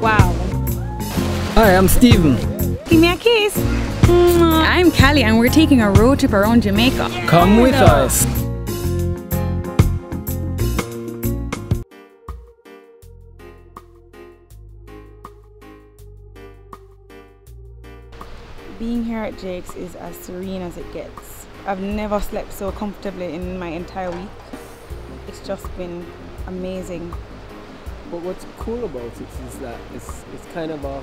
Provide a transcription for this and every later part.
Wow. Hi, I'm Steven. Give me a kiss. I'm Calee and we're taking a road trip around Jamaica. Come with us. Being here at Jake's is as serene as it gets. I've never slept so comfortably in my entire week. It's just been amazing. But what's cool about it is that it's kind of off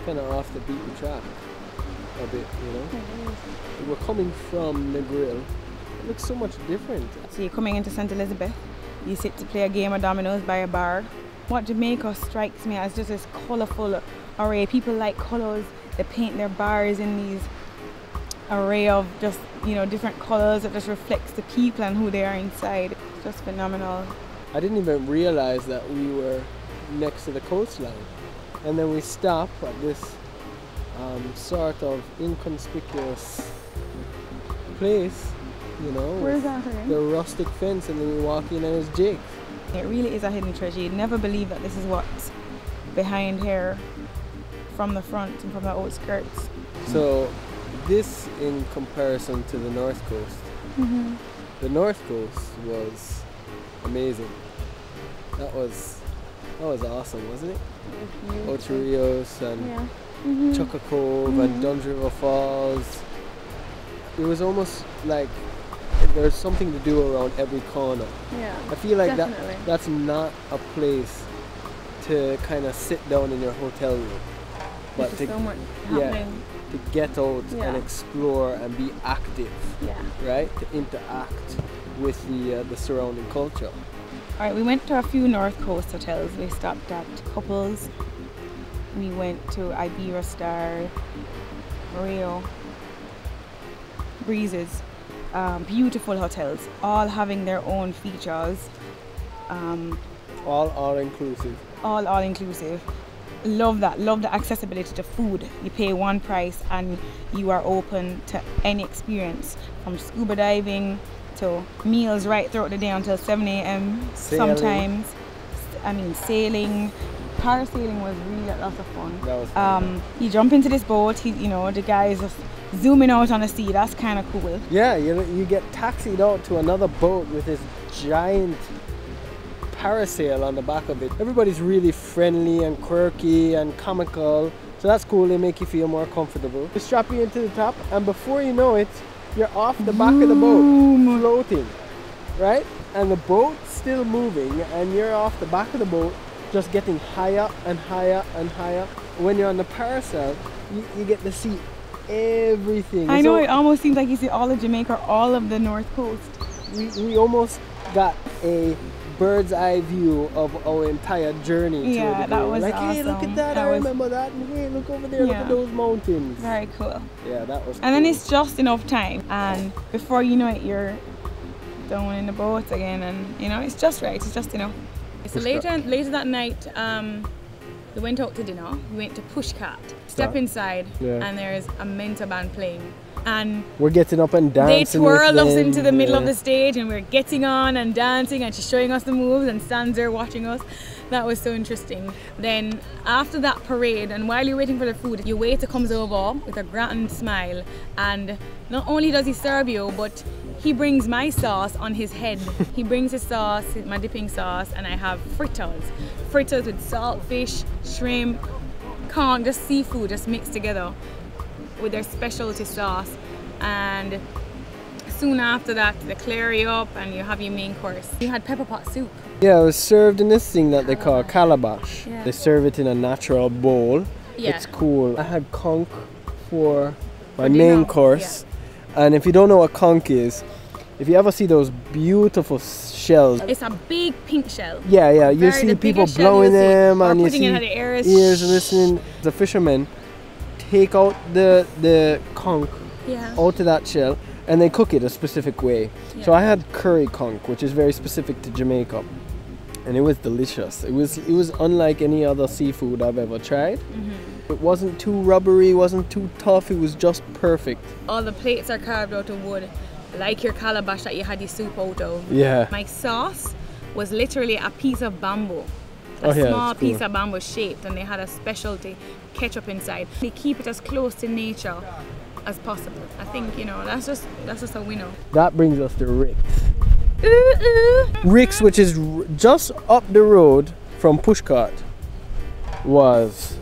the beaten track a bit, you know. We're coming from the grill. It looks so much different. So you're coming into St. Elizabeth, you sit to play a game of dominoes by a bar. What Jamaica strikes me as just this colourful array. People like colours. They paint their bars in these array of just, you know, different colours that just reflects the people and who they are inside. It's just phenomenal. I didn't even realize that we were next to the coastline. And then we stop at this sort of inconspicuous place, you know. Where's that again? The rustic fence, and then we walk in and it's Jake. It really is a hidden treasure. You'd never believe that this is what's behind here from the front and from the outskirts. So this in comparison to the North Coast. The North Coast was amazing. That was awesome, wasn't it? Ocho Rios and Chucka Cove and Duns River Falls. It was almost like there's something to do around every corner. Yeah, I feel like definitely. that's not a place to kind of sit down in your hotel room, but to, so much happening. to get out Yeah. and explore and be active, Yeah. right? To interact with the surrounding culture. All right, we went to a few North Coast hotels. We stopped at Couples. We went to Iberia Star, Rio, Breezes. Beautiful hotels, all having their own features. All inclusive. All inclusive. Love that. Love the accessibility to food. You pay one price and you are open to any experience, from scuba diving to meals right throughout the day until 7 a.m. Sailing. sometimes. I mean, sailing. Parasailing was really a lot of fun. That was fun. You jump into this boat, the guy is just zooming out on the sea. That's kind of cool. Yeah, you get taxied out to another boat with this giant parasail on the back of it. Everybody's really friendly and quirky and comical, so that's cool. They make you feel more comfortable. They strap you into the top, and before you know it, you're off the back of the boat, floating, right? And the boat's still moving, and you're off the back of the boat, just getting higher and higher and higher. When you're on the parasail, you get to see everything. I know, it almost seems like you see all of Jamaica, all of the North Coast. We almost got a bird's eye view of our entire journey. Yeah, that was like, awesome. hey, look at that, I remember that, and hey, look over there, look at those mountains. Very cool. Yeah, that was cool. And then it's just enough time, and before you know it, you're down in the boat again, and you know, it's just right, it's just enough. So later that night, we went out to dinner. We went to Pushcat. Step inside, and there's a Menta band playing, and we're getting up and dancing. They twirled us into the middle of the stage, and we're getting on and dancing, and she's showing us the moves, and stands there watching us. That was so interesting. Then after that parade, and while you're waiting for the food, your waiter comes over with a grand smile, and not only does he serve you, but he brings my sauce on his head. He brings his sauce, my dipping sauce, and I have fritters. Fritters with salt fish, shrimp, conch, just seafood, just mixed together with their specialty sauce. And soon after that, they clear you up and you have your main course. You had pepper pot soup. Yeah, it was served in this thing that they call calabash. Yeah. They serve it in a natural bowl. Yeah. It's cool. I had conch for my main course. Yeah. And if you don't know what conch is, if you ever see those beautiful shells, it's a big pink shell. Yeah, you see people blowing them, and you see the ears listening. The fishermen take out the conch out of that shell, and they cook it a specific way. Yeah. So I had curry conch, which is very specific to Jamaica, and it was delicious. It was unlike any other seafood I've ever tried. It wasn't too rubbery, wasn't too tough, it was just perfect. All the plates are carved out of wood, like your calabash that you had your soup out of. Yeah. My sauce was literally a piece of bamboo. a small piece of bamboo shaped, and they had a specialty ketchup inside. They keep it as close to nature as possible. I think, you know, that's just how we know. That brings us to Rick's. Rick's, which is just up the road from Pushcart, was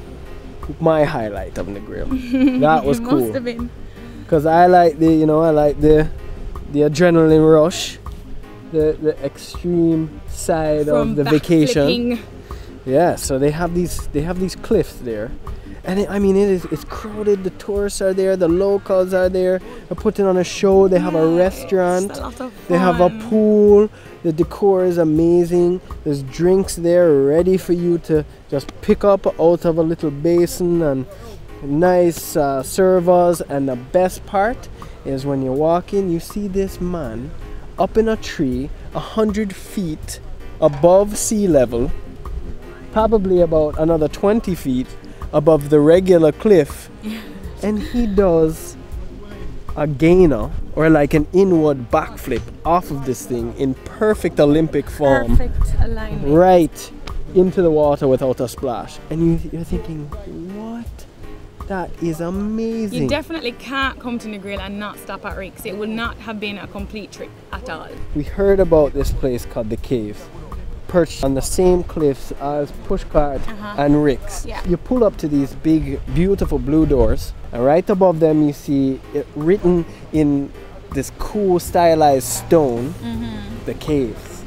my highlight of the grill. That was cool. Must have been. Because I like the adrenaline rush, the extreme side of the vacation. Yeah, so they have these cliffs there, and it's crowded. The tourists are there, the locals are there. They're putting on a show. They have a restaurant. It's a lot of fun. They have a pool. The decor is amazing. There's drinks there ready for you to just pick up out of a little basin, and nice servers. And the best part is when you walk in, you see this man up in a tree 100 feet above sea level, probably about another 20 feet above the regular cliff, and he does a gainer, or like an inward backflip off of this thing in perfect Olympic form. Perfect alignment. Right into the water without a splash. And you're thinking, what? That is amazing. You definitely can't come to Negril and not stop at Rick's. It would not have been a complete trip at all. We heard about this place called The Cave, perched on the same cliffs as Pushcart and Rick's. Yeah. You pull up to these big, beautiful blue doors, and right above them you see it written in this cool stylized stone, The Caves.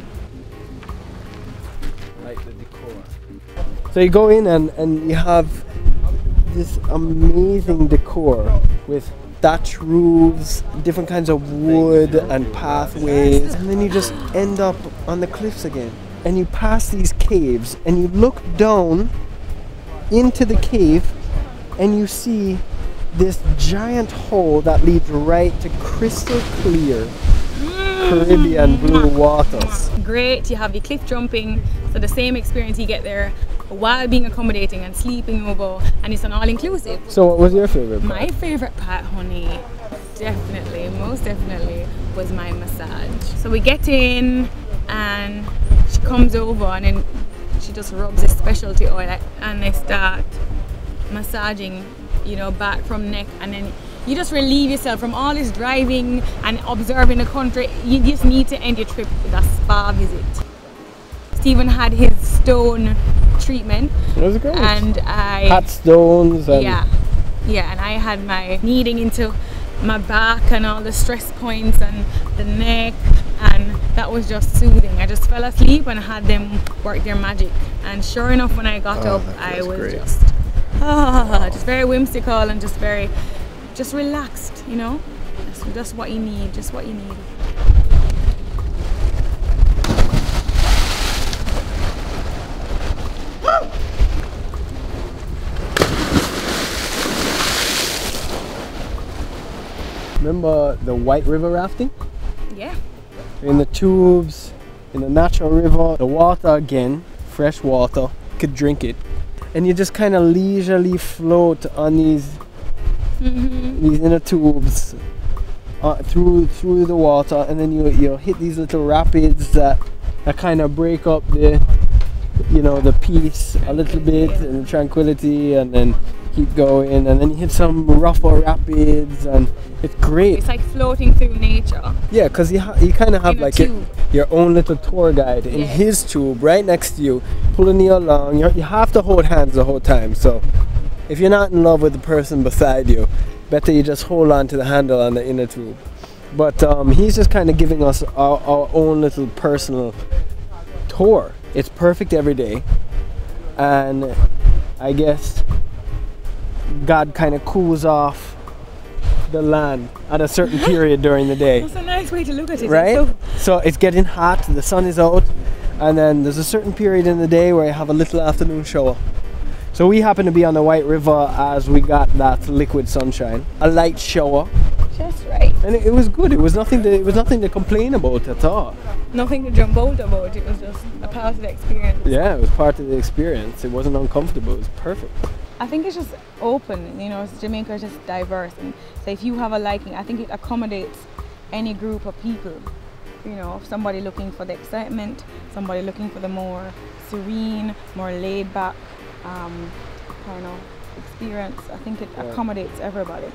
Like the decor. So you go in and you have this amazing decor with thatch roofs, different kinds of wood and pathways, and then you just end up on the cliffs again. And you pass these caves and you look down into the cave and you see this giant hole that leads right to crystal clear Caribbean blue waters. Great, you have the cliff jumping, so the same experience you get there while being accommodating and sleeping over, and it's an all-inclusive. So what was your favorite part? My favorite part, honey, most definitely was my massage. So we get in and she comes over and then she just rubs this specialty oil and they start massaging, you know, back from neck, and then you just relieve yourself from all this driving and observing the country. You just need to end your trip with a spa visit. Stephen had his stone treatment. It was great. And I hot stones and yeah, and I had my kneading into my back and all the stress points and the neck, and that was just soothing. I just fell asleep and had them work their magic, and sure enough when I got up I was great. just very whimsical and just relaxed, you know. Just what you need, just what you need. Remember the White River rafting? Yeah. In the tubes, in the natural river, the water again, fresh water, you could drink it. And you just kind of leisurely float on these inner tubes through the water, and then you'll hit these little rapids that kind of break up the peace a little bit and the tranquility, and then keep going, and then you hit some rougher rapids, and it's great. It's like floating through nature. Yeah, because you kind of have like your own little tour guide in his tube right next to you, pulling you along. You have to hold hands the whole time, so if you're not in love with the person beside you, better you just hold on to the handle on the inner tube. But he's just kind of giving us our own little personal tour. It's perfect every day, and I guess God kind of cools off the land at a certain period during the day. That's a nice way to look at it, right? So it's getting hot, the sun is out, and then there's a certain period in the day where you have a little afternoon shower. So we happen to be on the White River as we got that liquid sunshine, a light shower. Just right. And it was good. It was nothing to complain about at all. Nothing to jump out about. It was just a part of the experience. Yeah, it was part of the experience. It wasn't uncomfortable. It was perfect. I think it's just open. You know, Jamaica is just diverse, and so if you have a liking, I think it accommodates any group of people. You know, somebody looking for the excitement, somebody looking for the more serene, more laid back kind of experience. I think it accommodates everybody.